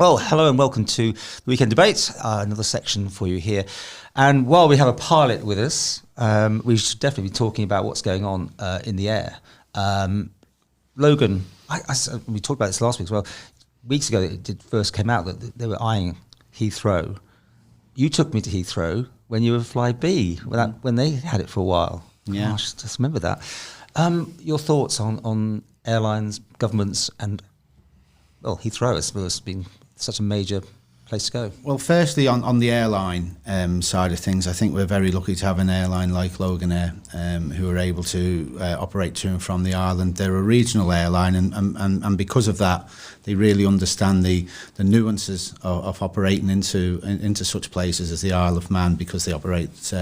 Well, hello and welcome to the Weekend Debate, another section for you here. And while we have a pilot with us, we should definitely be talking about what's going on in the air. Logan, we talked about this last week as well. Weeks ago, it first came out that they were eyeing Heathrow. You took me to Heathrow when you were Flybe, when they had it for a while. Yeah. Gosh, just remember that. Your thoughts on airlines, governments, and Heathrow has been such a major place to go. Well, firstly, on the airline side of things, I think we're very lucky to have an airline like Loganair who are able to operate to and from the island. They're a regional airline, and because of that, they really understand the nuances of operating into such places as the Isle of Man, because they operate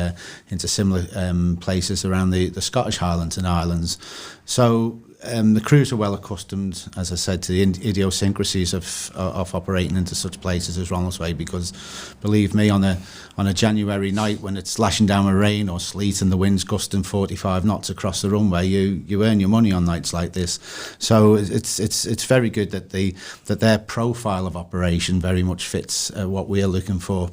into similar places around the Scottish Highlands and Islands. So the crews are well accustomed, as I said, to the idiosyncrasies of operating into such places as Ronaldsway, because believe me, on a January night when it's lashing down with rain or sleet and the wind's gusting 45 knots across the runway, you earn your money on nights like this. So it's very good that their profile of operation very much fits what we are looking for.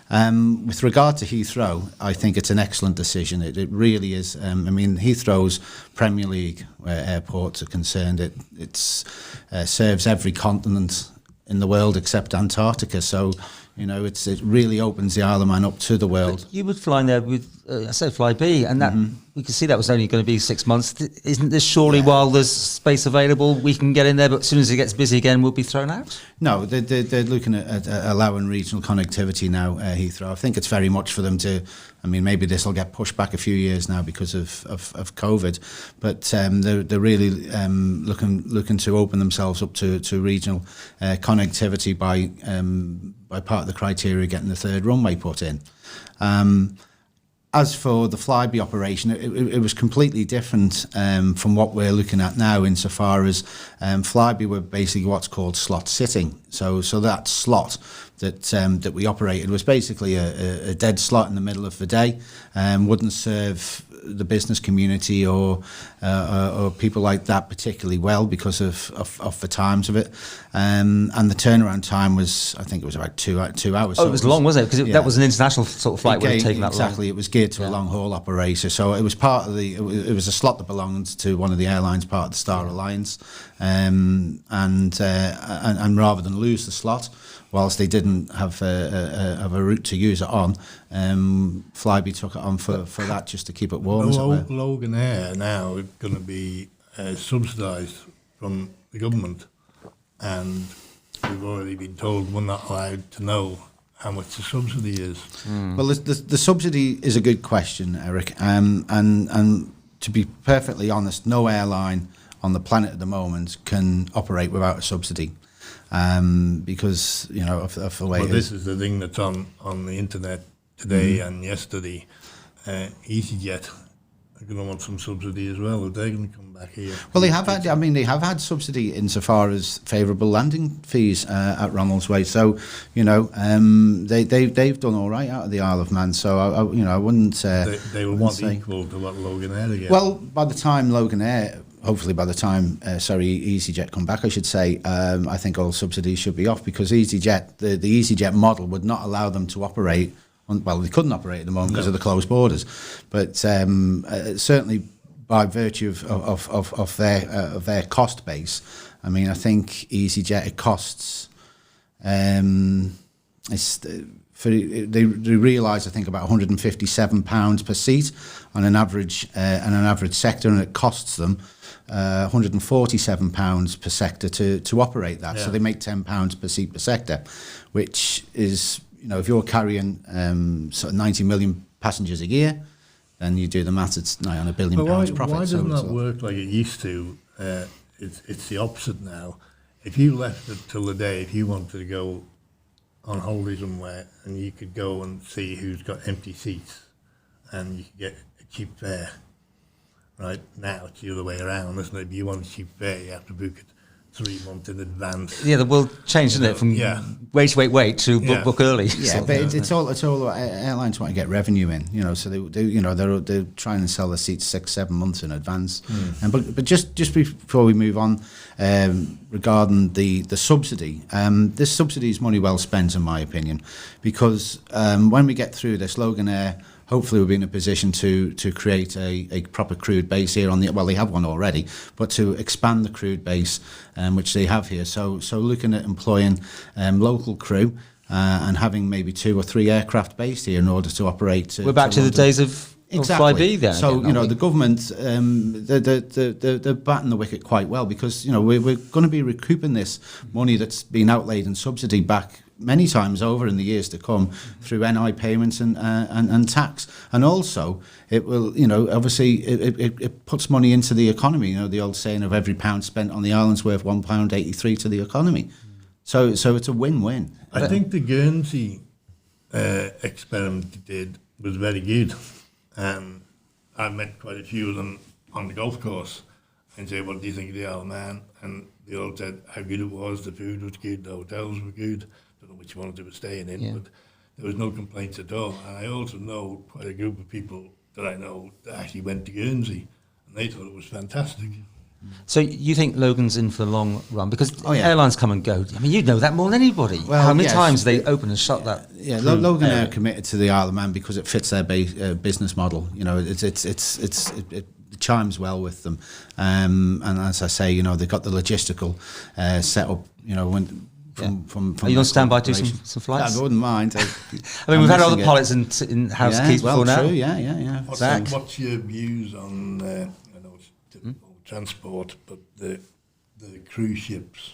With regard to Heathrow, I think it's an excellent decision. It really is. Heathrow's Premier League airports are concerned. It serves every continent in the world except Antarctica. So, it really opens the Isle of Man up to the world. But you were flying there with, Flybe, and that we could see that was only going to be 6 months. Isn't this surely, while there's space available, we can get in there, but as soon as it gets busy again, we'll be thrown out? No, they're looking at allowing regional connectivity now, Heathrow. I think it's very much for them to, maybe this will get pushed back a few years now because of COVID, but they're really looking to open themselves up to regional connectivity by part of the criteria getting the third runway put in. As for the Flybe operation, it was completely different from what we're looking at now, insofar as Flybe were basically what's called slot sitting. So that slot that we operated was basically a dead slot in the middle of the day, wouldn't serve the business community or people like that particularly well because of the times of it, and the turnaround time was, I think it was about 2 hours. So it was long, wasn't it? Because that was an international sort of flight. Would have taken that long. Exactly, it was geared to a long haul operator, so it was part of it was a slot that belonged to one of the airlines, part of the Star Alliance, and rather than lose the slot, whilst they didn't have a route to use it on, Flybe took it on for that, just to keep it warm. Loganair now is going to be subsidised from the government, and we've already been told we're not allowed to know how much the subsidy is. Well, the subsidy is a good question, Eric, and to be perfectly honest, no airline on the planet at the moment can operate without a subsidy. Because of the way. Well, this is the thing that's on the internet today and yesterday. EasyJet are going to want some subsidy as well. Are they going to come back here? Well, they have had. They have had subsidy insofar as favourable landing fees at Ronaldsway. So they've done all right out of the Isle of Man. So I wouldn't. They will want equal to what Loganair get. Well, by the time Loganair. Hopefully by the time, EasyJet come back, I should say, I think all subsidies should be off, because EasyJet, the EasyJet model would not allow them to operate, they couldn't operate at the moment because of the closed borders, but certainly by virtue of their cost base, I think EasyJet, it costs, they realise, I think, about £157 per seat on an average sector, and it costs them £147 per sector to operate that. So they make £10 per seat per sector, which is, if you're carrying sort of 90 million passengers a year, then you do the maths, it's nigh on £1 billion profit. Why doesn't that work like it used to? It's the opposite now. If you left it till the day, if you wanted to go on holiday somewhere, and you could go and see who's got empty seats, and you could get a cheap fare. Right now, it's the other way around, isn't it? If you want a cheap fare, you have to book it 3 months in advance. Yeah, the world changed, didn't it? From wait to book early. Yeah, but it's all airlines want to get revenue in, so they're trying to sell the seats 6-7 months in advance. And but just before we move on, regarding the subsidy, this subsidy is money well spent, in my opinion, because when we get through this, Loganair, hopefully we'll be in a position to create a proper crude base here they have one already, but to expand the crude base, which they have here. So looking at employing local crew and having maybe 2 or 3 aircraft based here in order to operate. We're back to the days of Flybe then. So, the government, they're batting the wicket quite well, because, we're going to be recouping this money that's been outlaid in subsidy back many times over in the years to come through NI payments and tax. And also, it will, obviously, it puts money into the economy. The old saying of every pound spent on the island's worth £1.83 to the economy. So it's a win-win. I think the Guernsey experiment they did was very good. And I met quite a few of them on the golf course and said, what do you think of the Isle of Man? And they all said how good it was, the food was good, the hotels were good. Don't know which ones they were staying in, but there was no complaints at all. And I also know quite a group of people that I know that actually went to Guernsey, and they thought it was fantastic. So you think Logan's in for the long run? Because airlines come and go. I mean, you know that more than anybody. Well, how many times they open and shut that? Yeah, Loganair are committed to the Isle of Man because it fits their business model. It chimes well with them. And as I say, they've got the logistical set up. From are you on standby to do some flights? I wouldn't mind. I mean, we've had other pilots in house keys before now. True, yeah. What's your views on? I know it's typical transport, but the cruise ships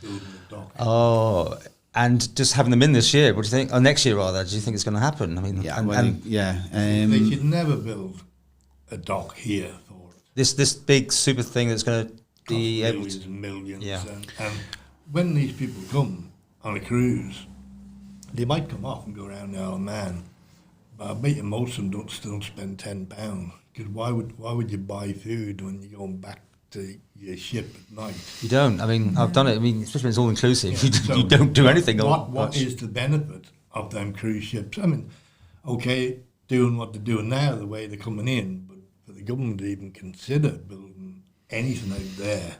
building the dock. Oh, and just having them in this year. What do you think? Or next year rather? Do you think it's going to happen? I mean, they should never build a dock here for it. This big super thing that's going to be millions and millions. Yeah. And when these people come on a cruise, they might come off and go around the Isle of Man, but I bet you most of them don't still spend £10. Because why would you buy food when you're going back to your ship at night? You don't. I mean, I've done it. I mean, especially when it's all inclusive. Yeah. You don't do anything. What is the benefit of them cruise ships? I mean, okay, doing what they're doing now, the way they're coming in, but for the government to even consider building anything out there,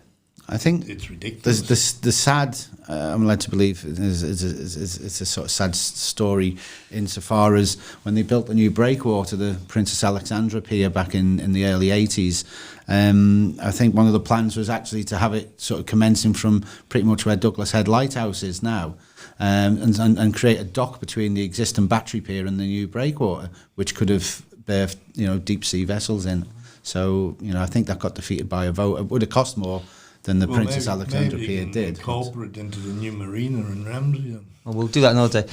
I think it's ridiculous. The sad, I'm led to believe, it's a sort of sad story insofar as when they built the new breakwater, the Princess Alexandra Pier back in the early 80s, I think one of the plans was actually to have it sort of commencing from pretty much where Douglas Head Lighthouse is now, and create a dock between the existing battery pier and the new breakwater, which could have berthed, deep sea vessels in. So, I think that got defeated by a vote. It would have cost more than the Princess Alexandra Pier did. Incorporate into the new marina in Ramsey. Well, we'll do that another day.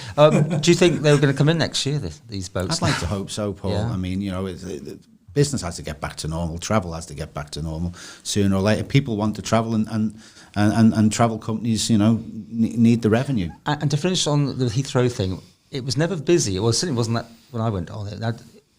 Do you think they're going to come in next year, these boats? I'd like to hope so, Paul. Yeah. I mean, business has to get back to normal. Travel has to get back to normal sooner or later. People want to travel, and travel companies, need the revenue. And to finish on the Heathrow thing, it was never busy. Well, certainly wasn't that when I went on it. Now,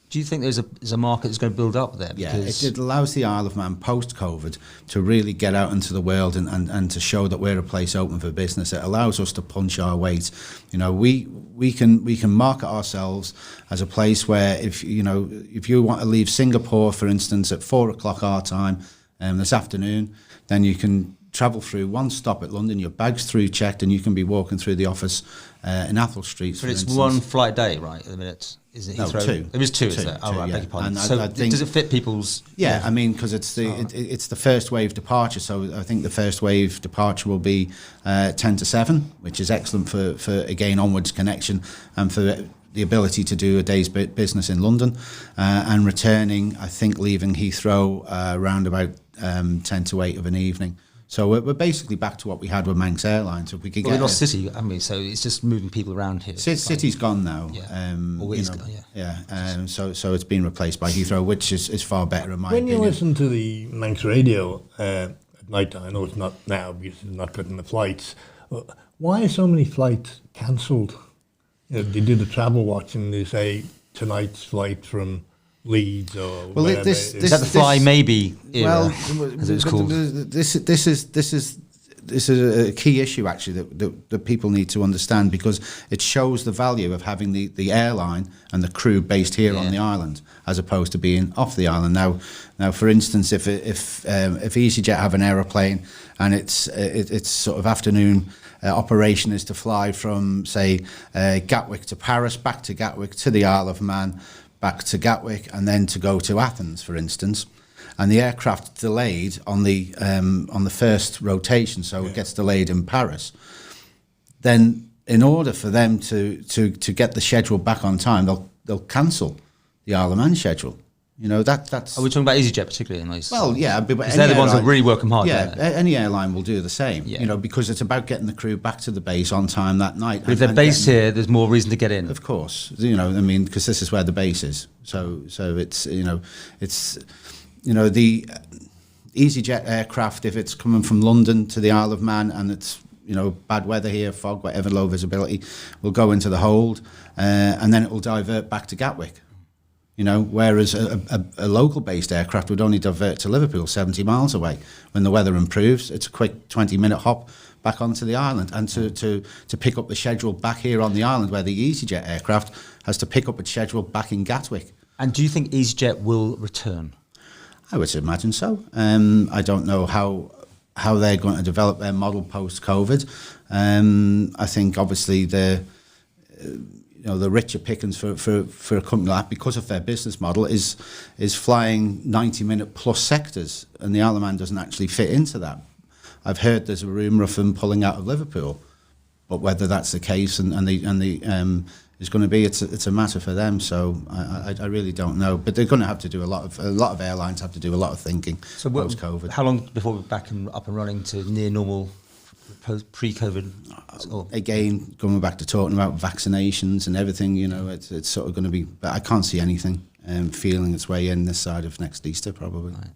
do you think there's a market that's going to build up there? Yeah, it allows the Isle of Man post-COVID to really get out into the world and to show that we're a place open for business. It allows us to punch our weight. We can market ourselves as a place where if you want to leave Singapore, for instance, at 4:00 our time this afternoon, then you can travel through one stop at London, your bag's through checked, and you can be walking through the office in Athol Street. But it's one flight a day, right, at the minute? Is it Heathrow? No, two. There is two, is there? Oh, right, beg your pardon. So I think, does it fit people's... Yeah, I mean, because it's the first wave departure, so I think the first wave departure will be 10 to 7, which is excellent for again, onwards connection and for the ability to do a day's business in London, and returning, I think, leaving Heathrow around about 10 to 8 of an evening. So we're basically back to what we had with Manx Airlines. If we could get we lost City, I mean, so it's just moving people around here. City's gone now. So it's been replaced by Heathrow, which is far better in my opinion. When you listen to the Manx radio at night time, I know it's not now because it's not getting the flights. Why are so many flights cancelled? They do the travel watch and they say tonight's flight from Leeds or is that the Fly Maybe era, as it was called? This is this is a key issue actually that people need to understand, because it shows the value of having the airline and the crew based here on the island as opposed to being off the island. Now, for instance, if EasyJet have an aeroplane and it's sort of afternoon operation is to fly from, say, Gatwick to Paris, back to Gatwick to the Isle of Man, back to Gatwick, and then to go to Athens, for instance, and the aircraft delayed on the first rotation, so it gets delayed in Paris, then in order for them to get the schedule back on time, they'll cancel the Isle of Man schedule. You know, that's... Are we talking about EasyJet particularly in those? Well, yeah. Because they're the ones that really work them hard. Yeah, any airline will do the same, you know, because it's about getting the crew back to the base on time that night. But if they're based here, there's more reason to get in. Of course. You know, I mean, because this is where the base is. So it's, the EasyJet aircraft, if it's coming from London to the Isle of Man and it's, you know, bad weather here, fog, whatever, low visibility, will go into the hold and then it will divert back to Gatwick. You know, whereas a local-based aircraft would only divert to Liverpool, 70 miles away. When the weather improves, it's a quick 20-minute hop back onto the island, and to pick up the schedule back here on the island, where the EasyJet aircraft has to pick up its schedule back in Gatwick. And do you think EasyJet will return? I would imagine so. I don't know how they're going to develop their model post-COVID. I think obviously the richer pickings for a company like that, because of their business model, is flying 90-minute plus sectors, and the Isle of Man doesn't actually fit into that. I've heard there's a rumour of them pulling out of Liverpool, but whether that's the case and is going to be, it's a matter for them. So I really don't know. But they're going to have to do a lot of airlines have to do a lot of thinking post-COVID. How long before we're back and up and running to near normal? Pre-COVID, again, going back to talking about vaccinations and everything, you know, it's sort of going to be. But I can't see anything feeling its way in this side of next Easter, probably. Right.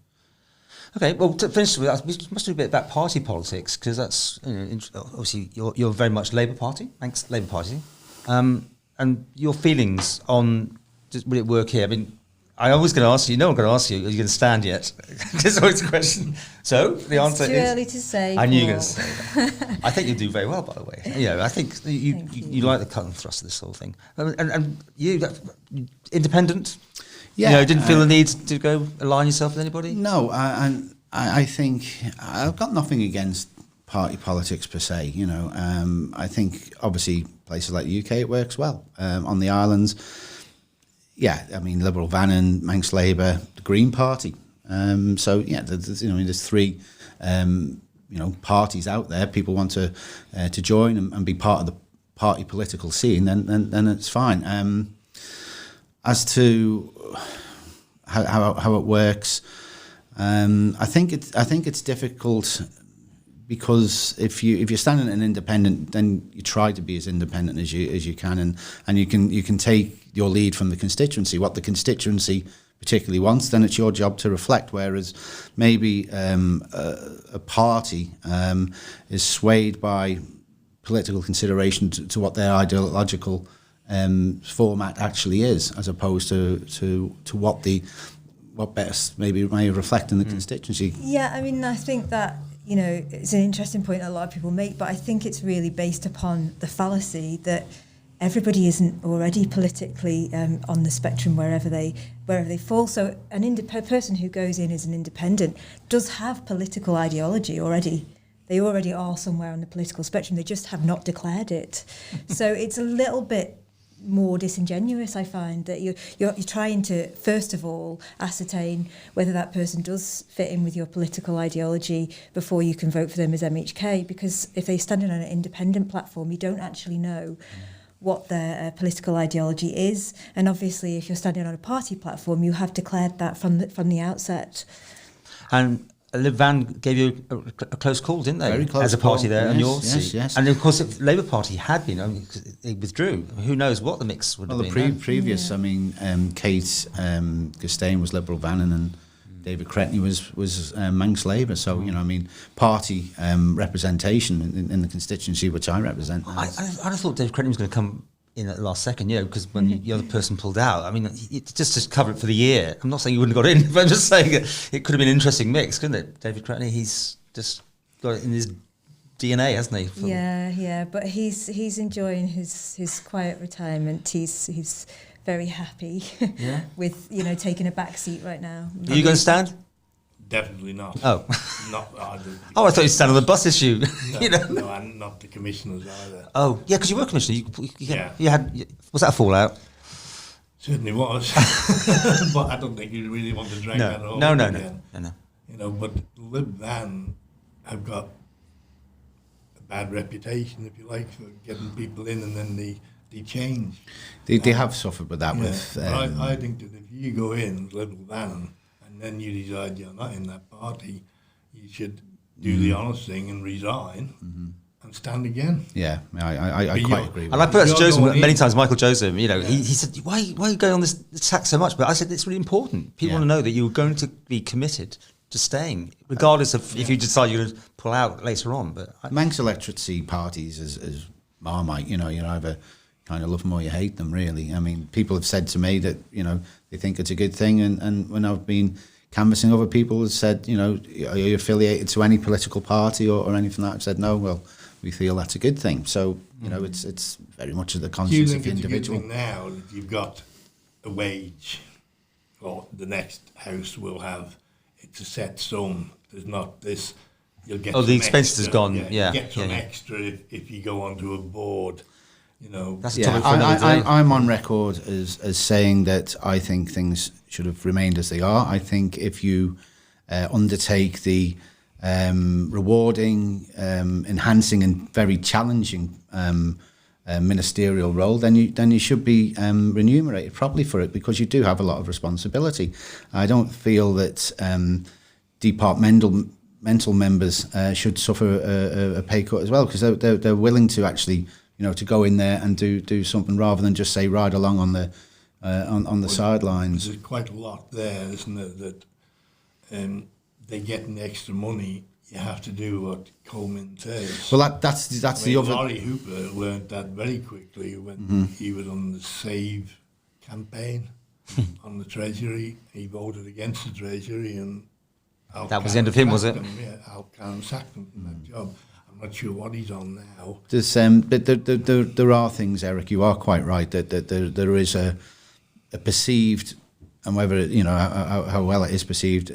Okay, well, to finish with that, we must do a bit about party politics, because that's, you know, obviously you're very much Labour Party, thanks Labour Party, and your feelings on will it work here? I mean, I'm always going to ask you. No, I'm going to ask you. Are you going to stand yet? There's always a question. So the answer is too early to say. I knew you were going to say that. I think you'll do very well, by the way. You know, I think you like the cut and thrust of this whole thing. And you, independent. Yeah. You know, didn't feel the need to go align yourself with anybody. No, and I think I've got nothing against party politics per se. You know, I think obviously places like the UK it works well. On the islands. Yeah, I mean, Liberal Vannon, Manx Labour, the Green Party. So yeah, there's three, parties out there. People want to join and be part of the party political scene. Then it's fine. As to how it works, I think it's difficult, because if you're standing an independent, then you try to be as independent as you can, and you can take your lead from the constituency, what the constituency particularly wants, then it's your job to reflect. Whereas maybe a party is swayed by political consideration to what their ideological format actually is, as opposed to what best maybe may reflect in the constituency. Yeah, I mean, I think that, you know, it's an interesting point that a lot of people make, but I think it's really based upon the fallacy that everybody isn't already politically on the spectrum wherever they fall. So a person who goes in as an independent does have political ideology already. They already are somewhere on the political spectrum. They just have not declared it. So it's a little bit more disingenuous, I find, that you're trying to, first of all, ascertain whether that person does fit in with your political ideology before you can vote for them as MHK, because if they're standing on an independent platform, you don't actually know what their political ideology is. And obviously, if you're standing on a party platform, you have declared that from the outset. And Lib Van gave you a close call, didn't they? Very close as a party call. there on your seat. Yes. And of course, if the Labour Party had been, they withdrew. Who knows what the mix would have been? Well, the previous, I mean, Kate Gustain was Liberal Vannon, and David Cretney was Manx Labour. So, you know, I mean, party representation in the constituency which I represent. I thought David Cretney was going to come in at the last second, you know, because when the other person pulled out, I mean, just to cover it for the year. I'm not saying he wouldn't have got in, but I'm just saying it could have been an interesting mix, couldn't it? David Cretney, he's just got it in his DNA, hasn't he? Yeah. But he's enjoying his quiet retirement. He's very happy with taking a back seat right now. Are you going to stand? Definitely not. Oh. Not. Oh, I thought you'd stand on the bus issue. No, and not the commissioners either. Oh, yeah, because you were a commissioner. Yeah. Was that a fallout? Certainly was. But I don't think you really want to drag that over again. No. But Lib Van have got a bad reputation, if you like, for getting people in and then they change. They have suffered with that. With I think that if you go in Lib Van and then you decide you're not in that party, you should do the honest thing and resign and stand again. Yeah, I quite agree with and that. I put that to Joseph many times, Michael Joseph, he said, why are you going on this tax so much? But I said, it's really important. People want to know that you're going to be committed to staying, regardless of if you decide you're going to pull out later on. But Manx electricity parties is Marmite, you either kind of love them or you hate them, really. I mean, people have said to me that, they think it's a good thing, and when I've been canvassing other people have said, are you affiliated to any political party or anything like that? I've said, no, well, we feel that's a good thing. So, it's very much of the conscience of the individual. Do you think it's a good thing now that you've got a wage, or the next house will have, it's a set sum, there's not this, you'll get the expenses extra, gone, you get some extra if you go onto a board, That's a topic for another day. I'm on record as saying that I think things should have remained as they are. I think if you undertake the rewarding, enhancing and very challenging ministerial role, then you should be remunerated properly for it, because you do have a lot of responsibility. I don't feel that departmental members should suffer a pay cut as well, because they're willing to actually to go in there and do something rather than just say ride along on the sidelines. There's quite a lot there, isn't there, that they get an extra money. You have to do what Coleman says. Well, that's the other. Laurie Hooper learned that very quickly when he was on the Save campaign on the Treasury. He voted against the Treasury, and that was the end of him, was it? Al Khan sacked him from that job. I'm not sure what he's on now. There's, but there are things, Eric. You are quite right that there is a perceived, and whether how well it is perceived,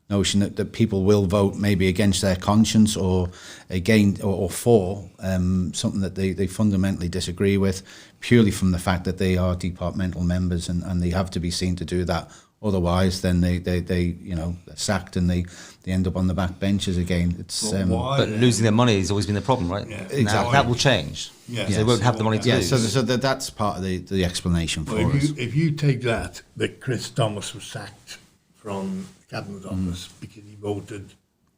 notion that people will vote maybe against their conscience or against or for something that they fundamentally disagree with, purely from the fact that they are departmental members and they have to be seen to do that. Otherwise, then they're sacked and they end up on the back benches again. It's but losing their money has always been the problem, right? Yeah. Exactly. Now, that will change. Yes. They won't have the money to lose. So that's part of the explanation for us. If you take that Chris Thomas was sacked from the Cabinet Office because he voted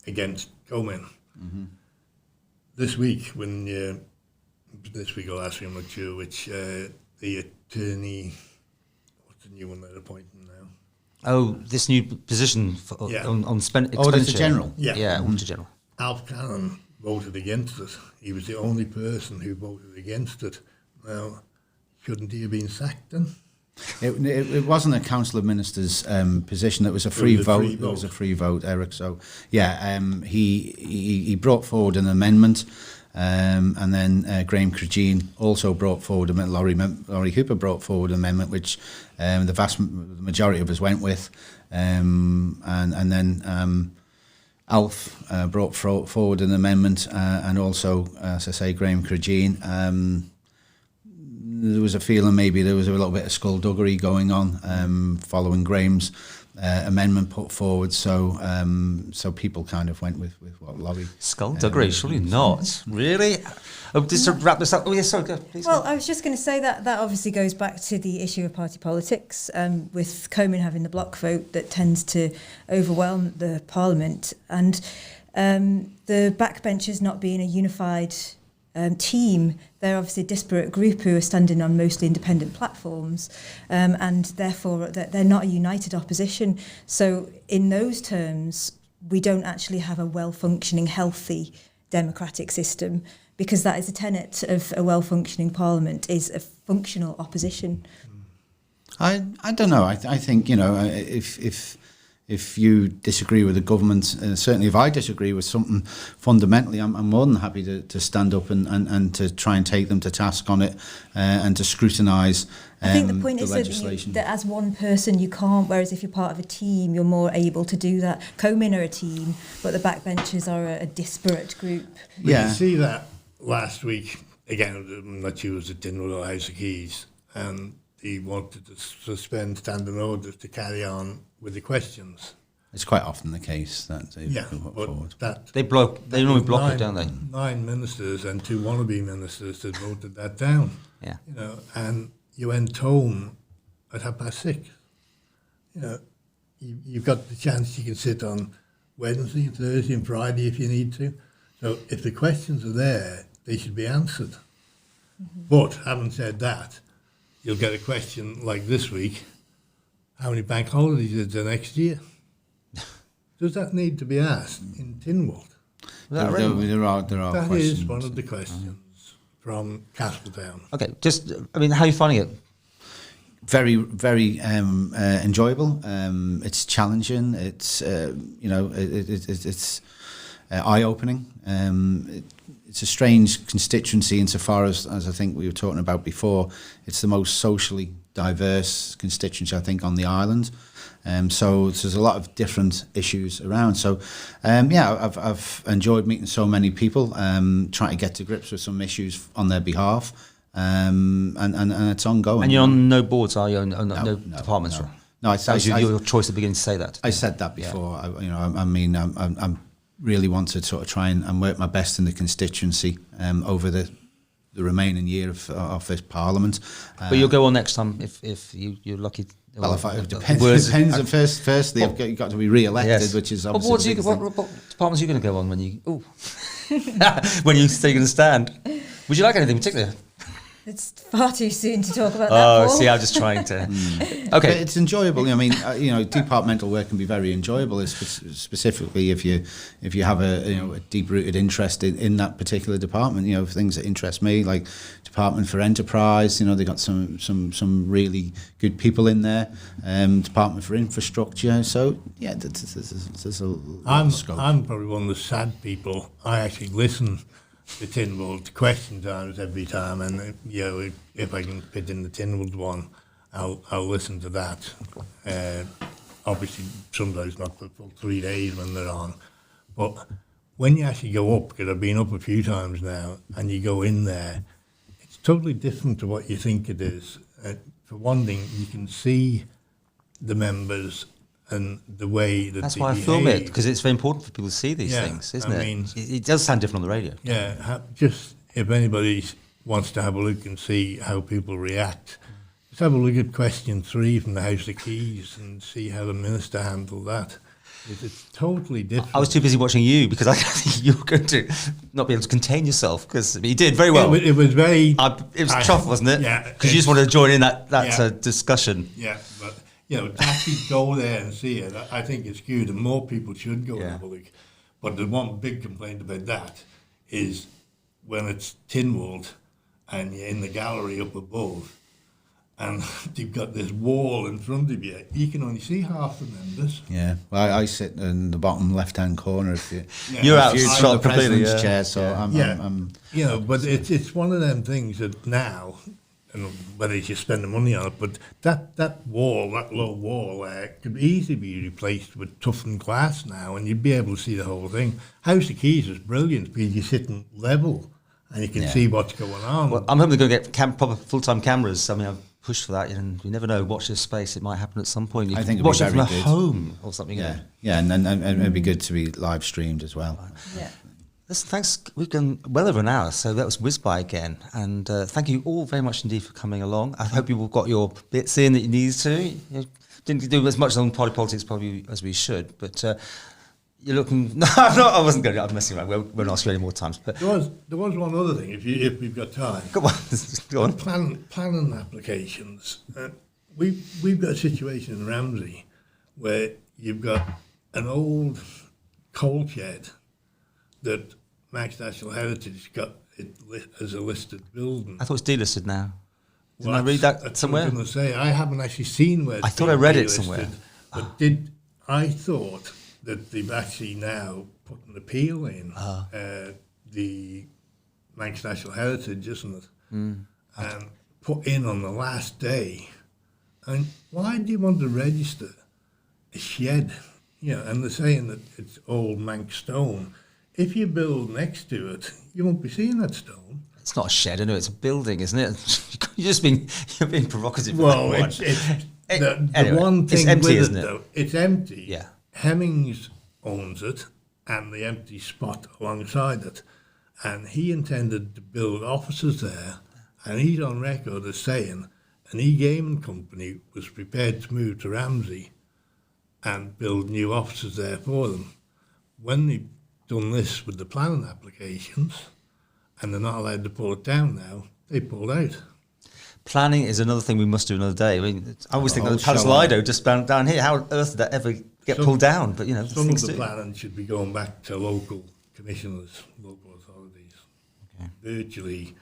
against Coleman. This week or last week, I'm not sure which, the attorney, what's the new one they're appointing now? Oh, this new position on expenditure. Auditor General. Yeah, Auditor General. Alf Cannon voted against it. He was the only person who voted against it. Now, shouldn't he have been sacked then? It wasn't a Council of Ministers position. It was a free vote. It was a free vote, Eric. So he brought forward an amendment, and then Graham Crageen also brought forward Laurie Hooper brought forward an amendment, which the majority of us went with, and then Alf brought forward an amendment, and also, as I say, Graham Crageen. There was a feeling maybe there was a little bit of skullduggery going on following Graham's amendment put forward, so people kind of went with what Laurie. Skullduggery, surely not. Really? Oh, just to wrap this up. Oh, yes, sorry, go, please. Well, I was just going to say that obviously goes back to the issue of party politics, with Coleman having the block vote that tends to overwhelm the Parliament, and the backbenchers not being a unified team. They're obviously a disparate group who are standing on mostly independent platforms, and therefore they're not a united opposition. So in those terms, we don't actually have a well-functioning, healthy democratic system, because that is a tenet of a well-functioning parliament, is a functional opposition. I don't know. I think if if you disagree with the government, certainly if I disagree with something fundamentally, I'm more than happy to stand up and to try and take them to task on it and to scrutinise I think the point is that as one person you can't, whereas if you're part of a team, you're more able to do that. Comin are a team, but the backbenchers are a disparate group. Yeah. You see that last week, again, I'm not sure it was at Dinwood or House of Keys, and he wanted to suspend standing orders to carry on with the questions. It's quite often the case that they put forward. They normally block it, don't they? 9 ministers and 2 wannabe ministers that voted that down. Yeah. You know, and you went home at 6:30. You know, you've got the chance you can sit on Wednesday, Thursday and Friday if you need to. So if the questions are there, they should be answered. Mm-hmm. But having said that, you'll get a question like this week, how many bank holidays is there next year? Does that need to be asked in Tynwald? There are That questions. is one of the questions from Castletown. Okay, how are you finding it? Very, very enjoyable. It's challenging. It's it's eye-opening. It's a strange constituency insofar as I think we were talking about before. It's the most socially diverse constituency, I think, on the island. So there's a lot of different issues around. So, I've enjoyed meeting so many people, trying to get to grips with some issues on their behalf, and it's ongoing. And you're on no boards, are you? No departments? No, your choice at the beginning to say that. I said that before. Yeah. I really want to sort of try and work my best in the constituency over the remaining year of this Parliament. But you'll go on next time if you're lucky. Well, it depends. Firstly, you've got to be re-elected, which is obviously. What departments are you going to go on when you when you say you're going to stand? Would you like anything in particular? It's far too soon to talk about that. Oh, see, I'm just trying to. Okay, but it's enjoyable. I mean, departmental work can be very enjoyable, specifically if you have a deep-rooted interest in that particular department. You know, things that interest me, like Department for Enterprise. You know, they got some really good people in there. Department for Infrastructure. So yeah, there's a lot of scope. I'm probably one of the sad people. I actually listen the Tynwald question times every time, and if I can fit in the Tynwald one, I'll listen to that. Obviously, sometimes not the full 3 days when they're on, but when you actually go up, because I've been up a few times now, and you go in there, it's totally different to what you think it is. For one thing, you can see the members and the way that that's they why behave. I film it, because it's very important for people to see these things, isn't it? I mean, it does sound different on the radio. Yeah, just if anybody wants to have a look and see how people react, just have a look at question 3 from the House of Keys and see how the minister handled that. It's totally different. I was too busy watching you because I think you were going to not be able to contain yourself, because you did very well. It was very... it was tough, wasn't it? Yeah. Because you just wanted to join in that discussion. Yeah, but... to actually go there and see it, I think it's good, and more people should go and have a look. But the one big complaint about that is when it's Tynwald and you're in the gallery up above, and you've got this wall in front of you, you can only see half the members. Yeah, well, I sit in the bottom left-hand corner. You're out from the president's chair, so I'm. But it's one of them things that now, and whether you spend the money on it, but that wall, that low wall there, could easily be replaced with toughened glass now, and you'd be able to see the whole thing. House of Keys is brilliant because you're sitting level and you can see what's going on. Well, I'm hoping they're going to get proper full-time cameras. I mean, I've pushed for that, and you never know. Watch this space; it might happen at some point. I think watch it from good. home or something. Yeah, and it'd be good to be live streamed as well. Yeah. Listen, thanks. We've gone well over an hour, so that was whizzed by again. And thank you all very much indeed for coming along. I hope you all got your bits in that you needed to. Didn't do as much on party politics probably as we should, but you're looking. No, I wasn't going. I'm messing around. We won't ask you any more times. But there was one other thing. If we've got time, go on. Planning applications. We've got a situation in Ramsey where you've got an old coal shed that Max National Heritage got it as a listed building. I thought it's delisted now. Didn't I read that somewhere? I was going to say, I haven't actually seen where it's I thought I read it delisted, somewhere. But I thought that they've actually now put an appeal in the Manx National Heritage, isn't it? And put in on the last day. And why do you want to register a shed? You know, and they're saying that it's old Manx stone. If you build next to it, you won't be seeing that stone. It's not a shed, I know it's a building, isn't it? You're being provocative. Well, it's the one thing it's empty, with isn't it? though. It's empty. Yeah. Hemmings owns it, and the empty spot alongside it, and he intended to build offices there, and he's on record as saying an e-gaming company was prepared to move to Ramsey and build new offices there for them. When they've done this with the planning applications, and they're not allowed to pull it down now, they pulled out. Planning is another thing we must do another day. I mean, I always think of the Palace Lido just down here. How on earth did that ever get pulled down? But, you know, some of things the do. planning should be going back to local commissioners, local authorities. Okay. Virtually,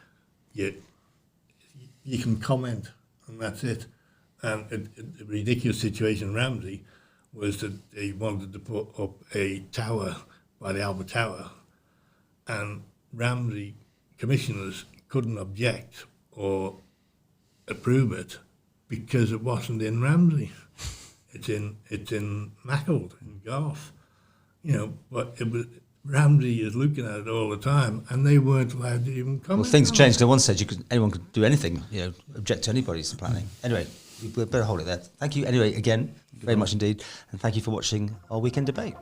you can comment, and that's it. And the ridiculous situation in Ramsey was that they wanted to put up a tower by the Albert Tower, and Ramsey commissioners couldn't object or approve it because it wasn't in Ramsey. It's in Mackle, in Garth, you know. But it was Ramsey is looking at it all the time, and they weren't allowed to even comment. Well, things changed. At one stage, anyone could do anything, you know, object to anybody's planning. Anyway, we better hold it there. Thank you anyway, again, very much indeed, and thank you for watching our weekend debate.